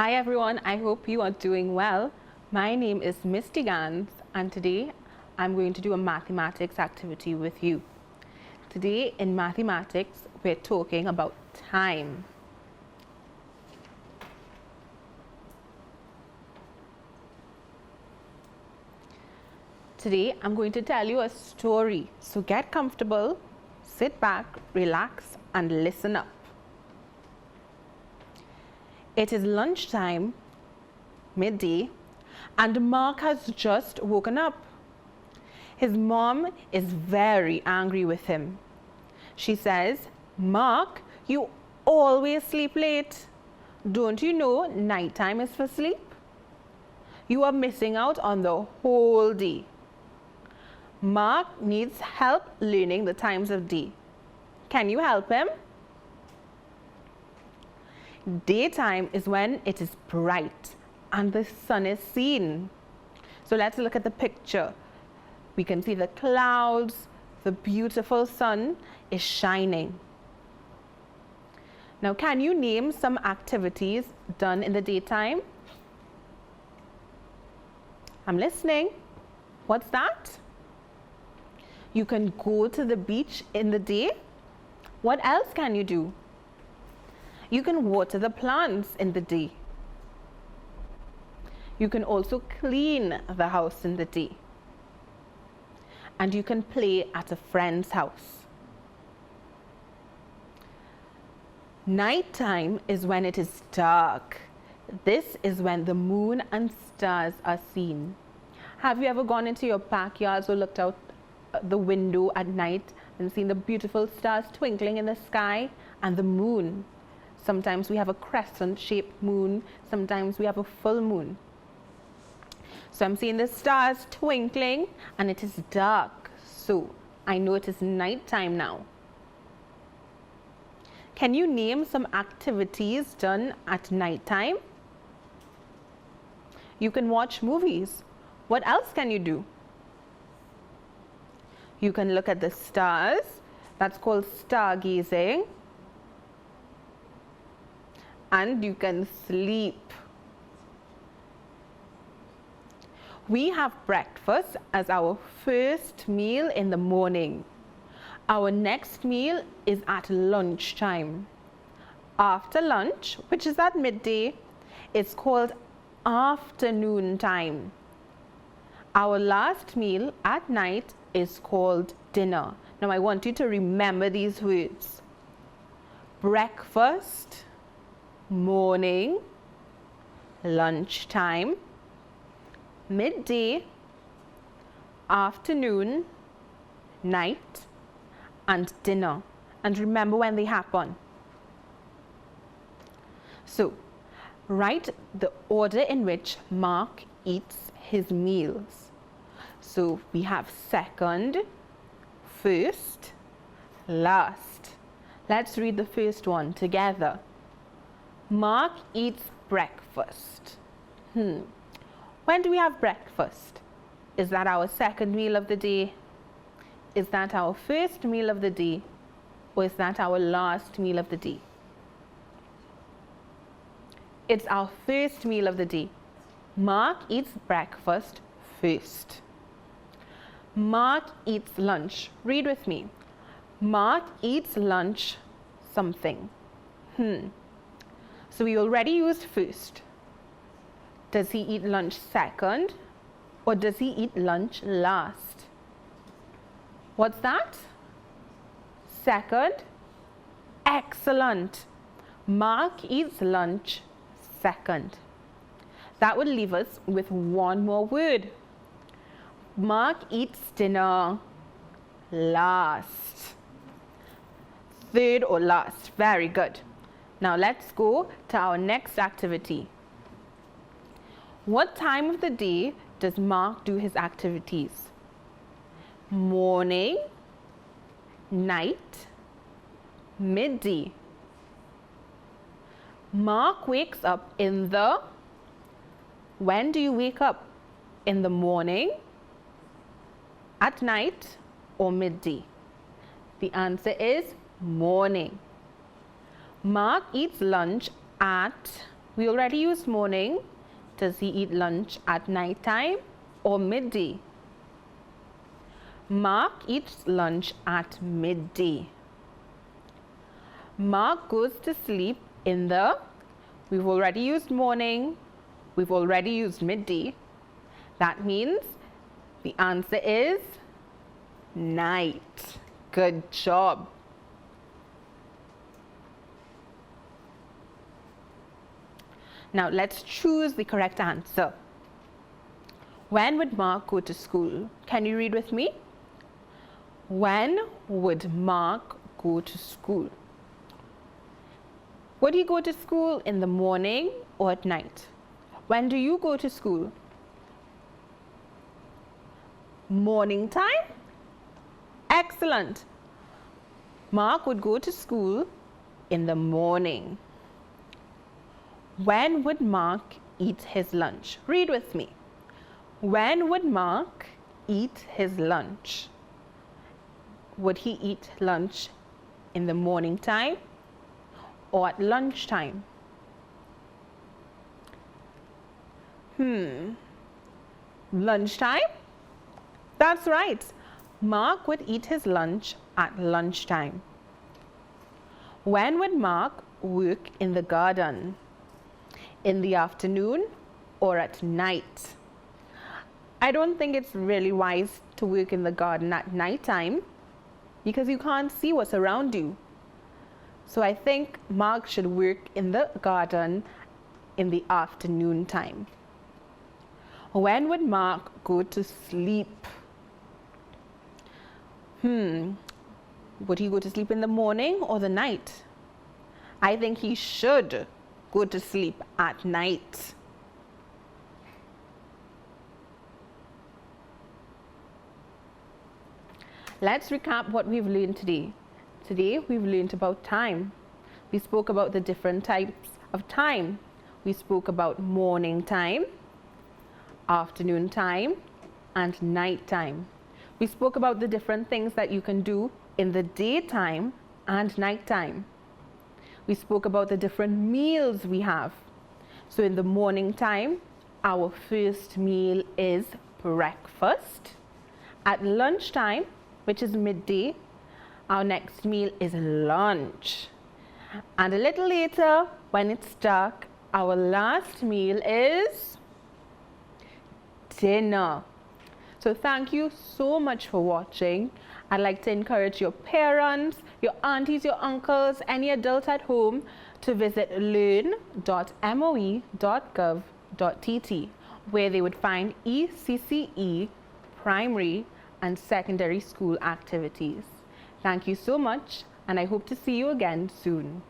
Hi everyone, I hope you are doing well. My name is Misty Gans and today I'm going to do a mathematics activity with you. Today in mathematics we're talking about time. Today I'm going to tell you a story, so get comfortable, sit back, relax and listen up. It is lunchtime, midday, and Mark has just woken up. His mom is very angry with him. She says, "Mark, you always sleep late. Don't you know nighttime is for sleep? You are missing out on the whole day. Mark needs help learning the times of day. Can you help him?" Daytime is when it is bright and the sun is seen. So let's look at the picture. We can see the clouds, the beautiful sun is shining. Now, can you name some activities done in the daytime? I'm listening. What's that? You can go to the beach in the day. What else can you do? You can water the plants in the day. You can also clean the house in the day. And you can play at a friend's house. Nighttime is when it is dark. This is when the moon and stars are seen. Have you ever gone into your backyard or looked out the window at night and seen the beautiful stars twinkling in the sky and the moon? Sometimes we have a crescent-shaped moon, sometimes we have a full moon. So I'm seeing the stars twinkling and it is dark, so I know it is nighttime now. Can you name some activities done at nighttime? You can watch movies. What else can you do? You can look at the stars. That's called stargazing. And you can sleep. We have breakfast as our first meal in the morning. Our next meal is at lunchtime. After lunch, which is at midday, it's called afternoon time. Our last meal at night is called dinner. Now I want you to remember these words. Breakfast, morning, lunchtime, midday, afternoon, night, and dinner. And remember when they happen. So, write the order in which Mark eats his meals. So, we have second, first, last. Let's read the first one together. Mark eats breakfast. When do we have breakfast? Is that our second meal of the day? Is that our first meal of the day? Or is that our last meal of the day? It's our first meal of the day. Mark eats breakfast first. Mark eats lunch. Read with me. Mark eats lunch something. So we already used first. Does he eat lunch second or does he eat lunch last? What's that? Second? Excellent. Mark eats lunch second. That would leave us with one more word. Mark eats dinner last. Third or last. Very good. Now let's go to our next activity. What time of the day does Mark do his activities? Morning, night, midday. Mark wakes up in the... When do you wake up? In the morning, at night, or midday? The answer is morning. Mark eats lunch at We already used morning. Does he eat lunch at night time or midday? Mark eats lunch at midday. Mark goes to sleep in the, we've already used morning, we've already used midday. That means the answer is night. Good job. Now let's choose the correct answer. When would Mark go to school? Can you read with me? When would Mark go to school? Would he go to school in the morning or at night? When do you go to school? Morning time? Excellent. Mark would go to school in the morning. When would Mark eat his lunch? Read with me. When would Mark eat his lunch? Would he eat lunch in the morning time or at lunchtime? Lunchtime? That's right. Mark would eat his lunch at lunchtime. When would Mark work in the garden? In the afternoon or at night? I don't think it's really wise to work in the garden at night time because you can't see what's around you. So I think Mark should work in the garden in the afternoon time. When would Mark go to sleep? Would he go to sleep in the morning or the night? I think he should go to sleep at night. Let's recap what we've learned today. Today we've learned about time. We spoke about the different types of time. We spoke about morning time, afternoon time, and night time. We spoke about the different things that you can do in the daytime and nighttime. We spoke about the different meals we have. So in the morning time, our first meal is breakfast. At lunchtime, which is midday, our next meal is lunch. And a little later, when it's dark, our last meal is dinner. So thank you so much for watching. I'd like to encourage your parents, your aunties, your uncles, any adult at home to visit learn.moe.gov.tt, where they would find ECCE primary and secondary school activities. Thank you so much, and I hope to see you again soon.